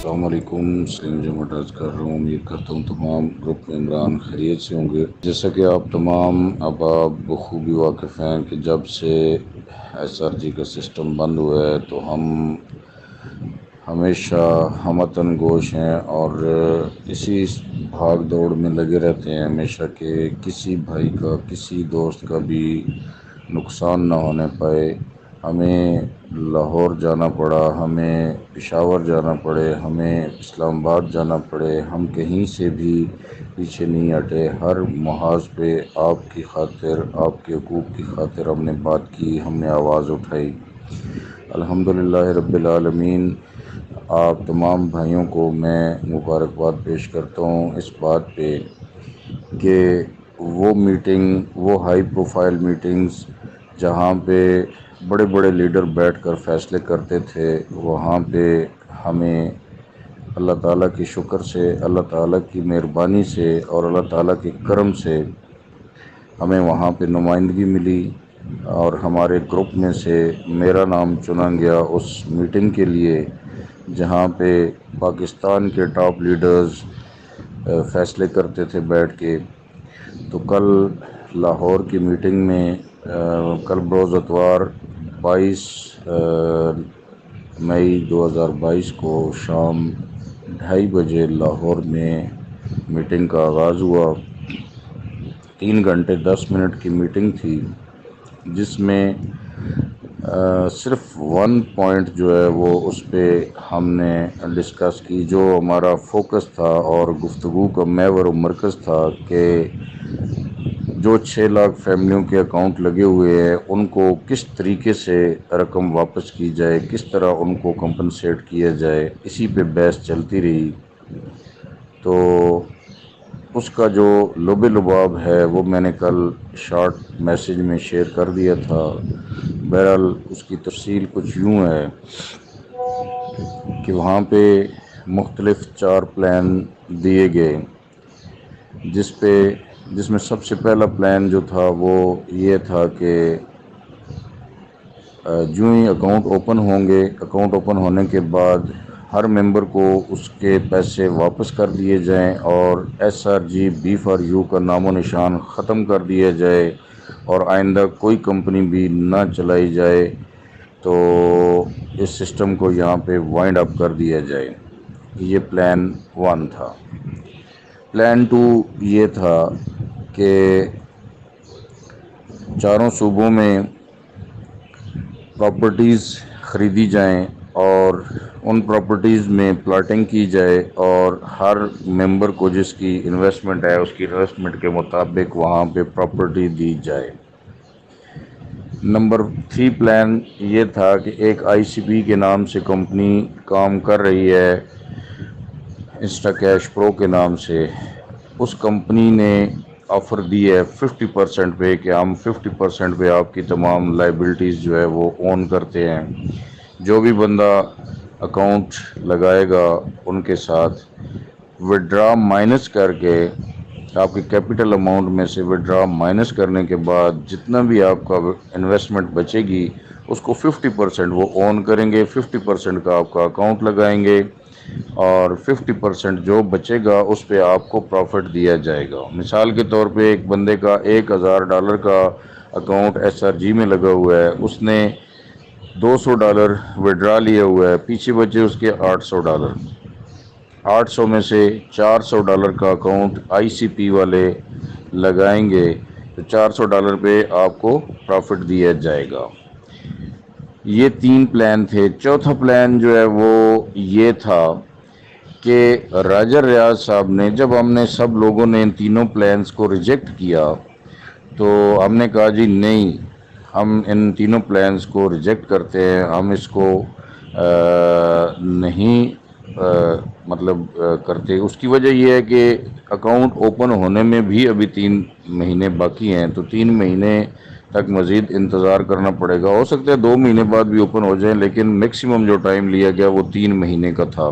السلام علیکم، سلیم جمعہ ڈرز کر رہا ہوں۔ امید کرتا ہوں تمام گروپ ممبران خیریت سے ہوں گے۔ جیسا کہ آپ تمام احباب بخوبی واقف ہیں کہ جب سے SRG کا سسٹم بند ہوا ہے تو ہم ہمیشہ ہمتن گوش ہیں اور اسی بھاگ دوڑ میں لگے رہتے ہیں ہمیشہ کہ کسی بھائی کا کسی دوست کا بھی نقصان نہ ہونے پائے۔ ہمیں لاہور جانا پڑا، ہمیں پشاور جانا پڑے، ہمیں اسلام آباد جانا پڑے، ہم کہیں سے بھی پیچھے نہیں ہٹے۔ ہر محاذ پہ آپ کی خاطر، آپ کے حقوق کی خاطر ہم نے بات کی، ہم نے آواز اٹھائی۔ الحمدللہ رب العالمین۔ آپ تمام بھائیوں کو میں مبارکباد پیش کرتا ہوں اس بات پہ کہ وہ میٹنگ، وہ ہائی پروفائل میٹنگز جہاں پہ بڑے بڑے لیڈر بیٹھ کر فیصلے کرتے تھے، وہاں پہ ہمیں اللہ تعالیٰ کی شکر سے، اللہ تعالیٰ کی مہربانی سے اور اللہ تعالیٰ کے کرم سے ہمیں وہاں پہ نمائندگی ملی اور ہمارے گروپ میں سے میرا نام چنا گیا اس میٹنگ کے لیے جہاں پہ پاکستان کے ٹاپ لیڈرز فیصلے کرتے تھے بیٹھ کے۔ تو کل لاہور کی میٹنگ میں کل بروز اتوار 22 مئی 2022 کو شام 2:30 بجے لاہور میں میٹنگ کا آغاز ہوا۔ 3 گھنٹے 10 منٹ کی میٹنگ تھی جس میں صرف 1 پوائنٹ جو ہے وہ اس پہ ہم نے ڈسکس کی، جو ہمارا فوکس تھا اور گفتگو کا محور و مرکز تھا کہ جو 6 لاکھ فیملیوں کے اکاؤنٹ لگے ہوئے ہیں ان کو کس طریقے سے رقم واپس کی جائے، کس طرح ان کو کمپنسیٹ کیا جائے، اسی پہ بحث چلتی رہی۔ تو اس کا جو لب لباب ہے وہ میں نے کل شارٹ میسیج میں شیئر کر دیا تھا۔ بہرحال اس کی تفصیل کچھ یوں ہے کہ وہاں پہ مختلف 4 پلان دیے گئے جس میں سب سے پہلا پلان جو تھا وہ یہ تھا کہ جو ہی اکاؤنٹ اوپن ہوں گے، اکاؤنٹ اوپن ہونے کے بعد ہر ممبر کو اس کے پیسے واپس کر دیے جائیں اور SRG بی فار یو کا نام و نشان ختم کر دیا جائے اور آئندہ کوئی کمپنی بھی نہ چلائی جائے۔ تو اس سسٹم کو یہاں پہ وائنڈ اپ کر دیا جائے۔ یہ پلان 1 تھا۔ پلان 2 یہ تھا کہ چاروں صوبوں میں پراپرٹیز خریدی جائیں اور ان پراپرٹیز میں پلاٹنگ کی جائے اور ہر ممبر کو جس کی انویسٹمنٹ ہے اس کی انویسٹمنٹ کے مطابق وہاں پہ پراپرٹی دی جائے۔ نمبر 3 پلان یہ تھا کہ ایک ICP کے نام سے کمپنی کام کر رہی ہے، انسٹا کیش پرو کے نام سے۔ اس کمپنی نے آفر دی ہے 50% پہ کہ ہم 50% پہ آپ کی تمام لائبلٹیز جو ہے وہ اون کرتے ہیں۔ جو بھی بندہ اکاؤنٹ لگائے گا ان کے ساتھ وڈرا مائنس کر کے، آپ کے کیپٹل اماؤنٹ میں سے وڈرا مائنس کرنے کے بعد جتنا بھی آپ کا انویسٹمنٹ بچے گی اس کو 50% وہ اون کریں گے، 50% کا آپ کا اکاؤنٹ لگائیں گے اور 50% جو بچے گا اس پہ آپ کو پروفٹ دیا جائے گا۔ مثال کے طور پہ ایک بندے کا $1000 کا اکاؤنٹ SRG میں لگا ہوا ہے، اس نے $200 وڈرا لیے ہوا ہے، پیچھے بچے اس کے $800۔ 800 میں سے $400 کا اکاؤنٹ ICP والے لگائیں گے تو $400 پہ آپ کو پروفٹ دیا جائے گا۔ یہ 3 پلان تھے۔ چوتھا پلان جو ہے وہ یہ تھا کہ راجہ ریاض صاحب نے، جب ہم نے سب لوگوں نے ان تینوں پلانز کو ریجیکٹ کیا تو ہم نے کہا جی نہیں، ہم ان تینوں پلانز کو ریجیکٹ کرتے ہیں، ہم اس کو نہیں کرتے۔ اس کی وجہ یہ ہے کہ اکاؤنٹ اوپن ہونے میں بھی ابھی 3 مہینے باقی ہیں، تو 3 مہینے تک مزید انتظار کرنا پڑے گا۔ ہو سکتا ہے 2 مہینے بعد بھی اوپن ہو جائیں، لیکن میکسیمم جو ٹائم لیا گیا وہ 3 مہینے کا تھا۔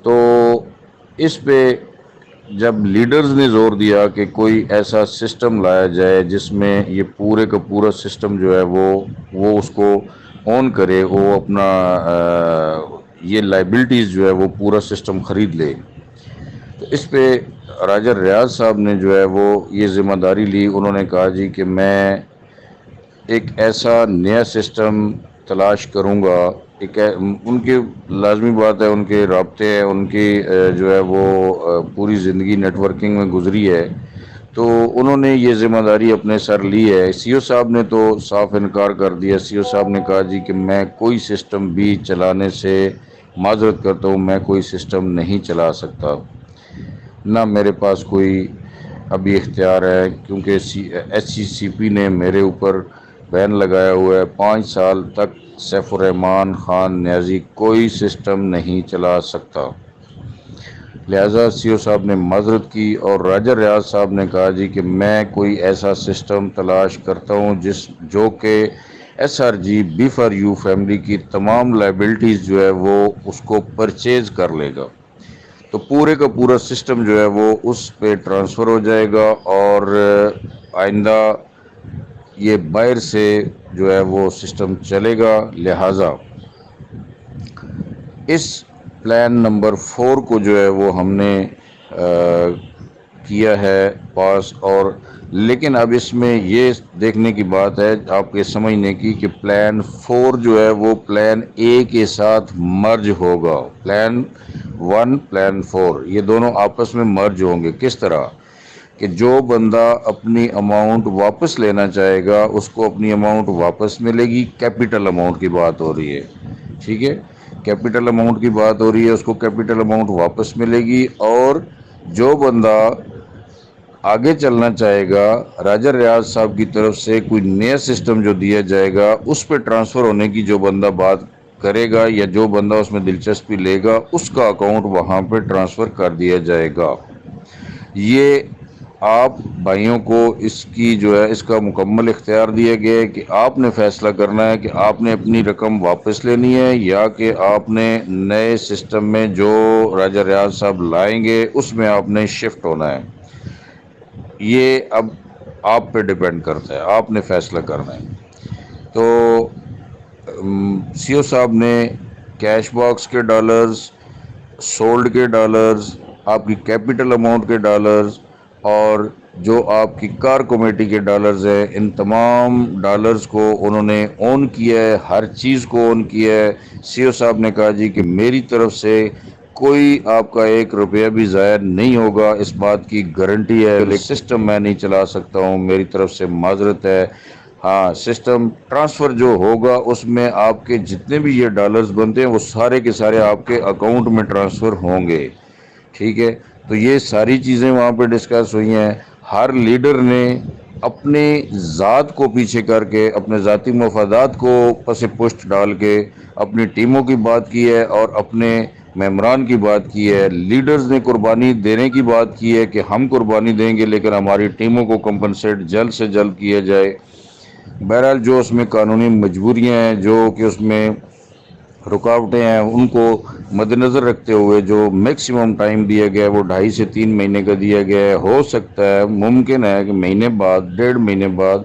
تو اس پہ جب لیڈرز نے زور دیا کہ کوئی ایسا سسٹم لایا جائے جس میں یہ پورے کا پورا سسٹم جو ہے وہ اس کو آن کرے، وہ اپنا یہ لائبلٹیز جو ہے وہ پورا سسٹم خرید لے۔ تو اس پہ راجہ ریاض صاحب نے جو ہے وہ یہ ذمہ داری لی۔ انہوں نے کہا جی کہ میں ایک ایسا نیا سسٹم تلاش کروں گا۔ ان کی لازمی بات ہے، ان کے رابطے ہیں، ان کی جو ہے وہ پوری زندگی نیٹ ورکنگ میں گزری ہے، تو انہوں نے یہ ذمہ داری اپنے سر لی ہے۔ سی او صاحب نے تو صاف انکار کر دیا۔ سی او صاحب نے کہا جی کہ میں کوئی سسٹم بھی چلانے سے معذرت کرتا ہوں، میں کوئی سسٹم نہیں چلا سکتا، نہ میرے پاس کوئی ابھی اختیار ہے، کیونکہ ایس سی پی نے میرے اوپر بین لگایا ہوا ہے 5 سال تک سیف الرحمان خان نیازی کوئی سسٹم نہیں چلا سکتا۔ لہٰذا سی او صاحب نے معذرت کی اور راجہ ریاض صاحب نے کہا جی کہ میں کوئی ایسا سسٹم تلاش کرتا ہوں جو کہ S R G B for you family کی تمام لائبلٹیز جو ہے وہ اس کو پرچیز کر لے گا، تو پورے کا پورا سسٹم جو ہے وہ اس پہ ٹرانسفر ہو جائے گا، اور آئندہ یہ باہر سے جو ہے وہ سسٹم چلے گا۔ لہٰذا اس پلان نمبر 4 کو جو ہے وہ ہم نے کیا ہے پاس، اور لیکن اب اس میں یہ دیکھنے کی بات ہے آپ کے سمجھنے کی کہ پلان 4 جو ہے وہ پلان اے کے ساتھ مرج ہوگا۔ پلان 1 پلان 4 یہ دونوں آپس میں مرج ہوں گے۔ کس طرح کہ جو بندہ اپنی اماؤنٹ واپس لینا چاہے گا اس کو اپنی اماؤنٹ واپس ملے گی، کیپٹل اماؤنٹ کی بات ہو رہی ہے، ٹھیک ہے، کیپٹل اماؤنٹ کی بات ہو رہی ہے، اس کو کیپٹل اماؤنٹ واپس ملے گی، اور جو بندہ آگے چلنا چاہے گا راجہ ریاض صاحب کی طرف سے کوئی نیا سسٹم جو دیا جائے گا اس پہ ٹرانسفر ہونے کی جو بندہ بات کرے گا یا جو بندہ اس میں دلچسپی لے گا اس کا اکاؤنٹ وہاں پہ ٹرانسفر کر دیا جائے گا۔ یہ آپ بھائیوں کو اس کی جو ہے اس کا مکمل اختیار دیا گیا ہے کہ آپ نے فیصلہ کرنا ہے کہ آپ نے اپنی رقم واپس لینی ہے یا کہ آپ نے نئے سسٹم میں جو راجہ ریاض صاحب لائیں گے اس میں آپ نے شفٹ ہونا ہے۔ یہ اب آپ پہ ڈیپینڈ کرتا ہے، آپ نے فیصلہ کرنا ہے۔ تو سی او صاحب نے کیش باکس کے ڈالرز، سولڈ کے ڈالرز، آپ کی کیپٹل اماؤنٹ کے ڈالرز، اور جو آپ کی کار کمیٹی کے ڈالرز ہیں، ان تمام ڈالرز کو انہوں نے اون کیا ہے، ہر چیز کو اون کیا ہے۔ سی او صاحب نے کہا جی کہ میری طرف سے کوئی آپ کا 1 روپیہ بھی ضائع نہیں ہوگا، اس بات کی گارنٹی ہے، لیکن سسٹم میں نہیں چلا سکتا ہوں، میری طرف سے معذرت ہے۔ ہاں، سسٹم ٹرانسفر جو ہوگا اس میں آپ کے جتنے بھی یہ ڈالرز بنتے ہیں وہ سارے کے سارے آپ کے اکاؤنٹ میں ٹرانسفر ہوں گے، ٹھیک ہے۔ تو یہ ساری چیزیں وہاں پہ ڈسکس ہوئی ہیں۔ ہر لیڈر نے اپنے ذات کو پیچھے کر کے، اپنے ذاتی مفادات کو پس پشت ڈال کے اپنی ٹیموں کی بات کی ہے اور اپنے ممبران کی بات کی ہے۔ لیڈرز نے قربانی دینے کی بات کی ہے کہ ہم قربانی دیں گے لیکن ہماری ٹیموں کو کمپنسیٹ جلد سے جلد کیا جائے۔ بہرحال جو اس میں قانونی مجبوریاں ہیں، جو کہ اس میں رکاوٹیں ہیں، ان کو مد نظر رکھتے ہوئے جو میکسیمم ٹائم دیا گیا ہے وہ 2.5 سے 3 مہینے کا دیا گیا ہے۔ ہو سکتا ہے، ممکن ہے کہ مہینے بعد، 1.5 مہینے بعد،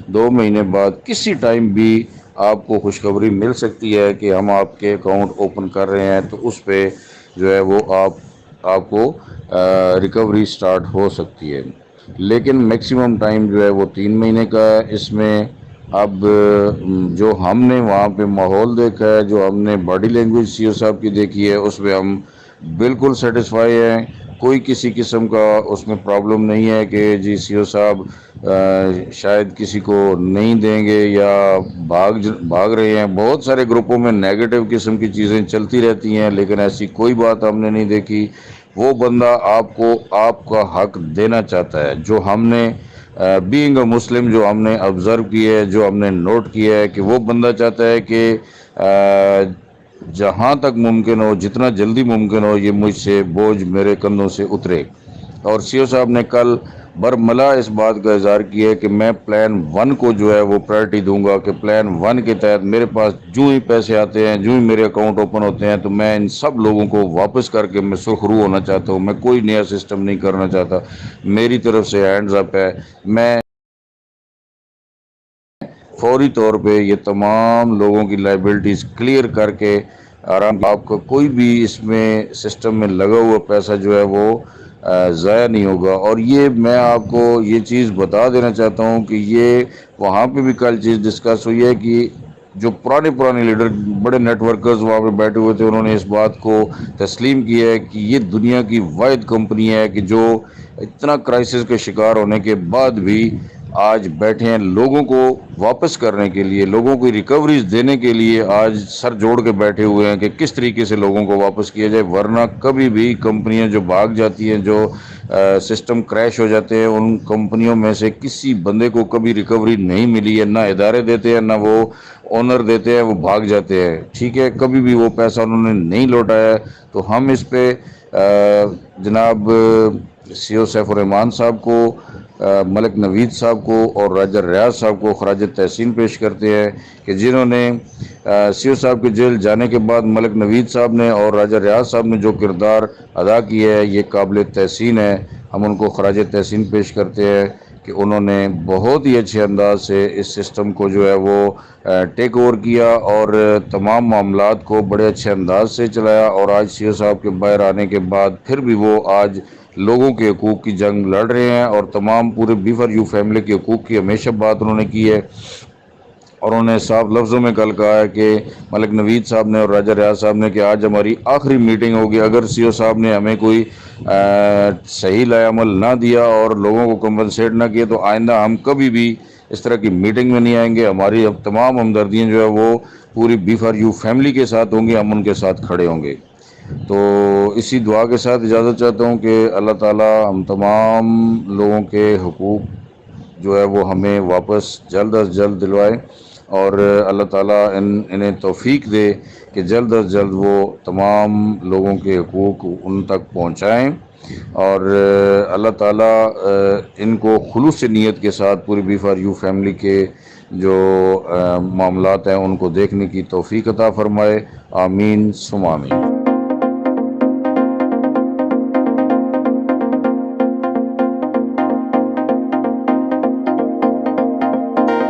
2 مہینے بعد کسی ٹائم بھی آپ کو خوشخبری مل سکتی ہے کہ ہم آپ کے اکاؤنٹ اوپن کر رہے ہیں، تو اس پہ جو ہے وہ آپ کو ریکوری سٹارٹ ہو سکتی ہے، لیکن میکسیمم ٹائم جو ہے وہ 3 مہینے کا ہے۔ اس میں اب جو ہم نے وہاں پہ ماحول دیکھا ہے، جو ہم نے باڈی لینگویج سی او صاحب کی دیکھی ہے، اس میں ہم بالکل سیٹسفائی ہیں۔ کوئی کسی قسم کا اس میں پرابلم نہیں ہے کہ جی سی او صاحب شاید کسی کو نہیں دیں گے یا بھاگ رہے ہیں۔ بہت سارے گروپوں میں نیگیٹو قسم کی چیزیں چلتی رہتی ہیں، لیکن ایسی کوئی بات ہم نے نہیں دیکھی۔ وہ بندہ آپ کو آپ کا حق دینا چاہتا ہے، جو ہم نے بینگ اے مسلم جو ہم نے آبزرو کیا ہے، جو ہم نے نوٹ کیا ہے کہ وہ بندہ چاہتا ہے کہ جہاں تک ممکن ہو، جتنا جلدی ممکن ہو، یہ مجھ سے بوجھ میرے کندھوں سے اترے۔ اور سی او صاحب نے کل برملا اس بات کا اظہار کیا ہے کہ میں پلان 1 کو جو ہے وہ پرائرٹی دوں گا، کہ پلان 1 کے تحت میرے پاس جو ہی پیسے آتے ہیں، جو ہی میرے اکاؤنٹ اوپن ہوتے ہیں، تو میں ان سب لوگوں کو واپس کر کے میں سرخرو ہونا چاہتا ہوں۔ میں کوئی نیا سسٹم نہیں کرنا چاہتا، میری طرف سے ہینڈز اپ ہے۔ میں فوری طور پہ یہ تمام لوگوں کی لائبلٹیز کلیئر کر کے آرام آپ کا کوئی بھی اس میں سسٹم میں لگا ہوا پیسہ جو ہے وہ ضائع نہیں ہوگا۔ اور یہ میں آپ کو یہ چیز بتا دینا چاہتا ہوں کہ یہ وہاں پہ بھی کل چیز ڈسکس ہوئی ہے کہ جو پرانے لیڈر بڑے نیٹ ورکرز وہاں پہ بیٹھے ہوئے تھے، انہوں نے اس بات کو تسلیم کیا ہے کہ یہ دنیا کی واحد کمپنی ہے کہ جو اتنا کرائسس کے شکار ہونے کے بعد بھی آج بیٹھے ہیں لوگوں کو واپس کرنے کے لیے، لوگوں کو ریکوریز دینے کے لیے آج سر جوڑ کے بیٹھے ہوئے ہیں کہ کس طریقے سے لوگوں کو واپس کیا جائے۔ ورنہ کبھی بھی کمپنیاں جو بھاگ جاتی ہیں، جو سسٹم کریش ہو جاتے ہیں، ان کمپنیوں میں سے کسی بندے کو کبھی ریکوری نہیں ملی ہے، نہ ادارے دیتے ہیں، نہ وہ اونر دیتے ہیں، وہ بھاگ جاتے ہیں، ٹھیک ہے، کبھی بھی وہ پیسہ انہوں نے نہیں لوٹایا ہے۔ تو ہم اس پہ جناب سی او سیف الرحمان صاحب کو، ملک نوید صاحب کو اور راجہ ریاض صاحب کو خراج تحسین پیش کرتے ہیں کہ جنہوں نے سی او صاحب کے جیل جانے کے بعد ملک نوید صاحب نے اور راجہ ریاض صاحب نے جو کردار ادا کیا ہے یہ قابل تحسین ہے۔ ہم ان کو خراج تحسین پیش کرتے ہیں کہ انہوں نے بہت ہی اچھے انداز سے اس سسٹم کو جو ہے وہ ٹیک اوور کیا اور تمام معاملات کو بڑے اچھے انداز سے چلایا۔ اور آج سی او صاحب کے باہر آنے کے بعد پھر بھی وہ آج لوگوں کے حقوق کی جنگ لڑ رہے ہیں اور تمام پورے بی فار یو فیملی کے حقوق کی ہمیشہ بات انہوں نے کی ہے۔ اور انہوں نے صاف لفظوں میں کل کہا ہے کہ ملک نوید صاحب نے اور راجہ ریاض صاحب نے کہ آج ہماری آخری میٹنگ ہوگی، اگر سی او صاحب نے ہمیں کوئی صحیح لائے عمل نہ دیا اور لوگوں کو کمپنسیٹ نہ کیا تو آئندہ ہم کبھی بھی اس طرح کی میٹنگ میں نہیں آئیں گے۔ ہماری اب تمام ہمدردیاں جو ہے وہ پوری بی فار یو فیملی کے ساتھ ہوں گی، ہم ان کے ساتھ کھڑے ہوں گے۔ تو اسی دعا کے ساتھ اجازت چاہتا ہوں کہ اللہ تعالی ہم تمام لوگوں کے حقوق جو ہے وہ ہمیں واپس جلد از جلد دلوائے، اور اللہ تعالیٰ انہیں توفیق دے کہ جلد از جلد وہ تمام لوگوں کے حقوق ان تک پہنچائیں، اور اللہ تعالیٰ ان کو خلوص نیت کے ساتھ پوری بی فار یو فیملی کے جو معاملات ہیں ان کو دیکھنے کی توفیق عطا فرمائے۔ آمین ثم آمین۔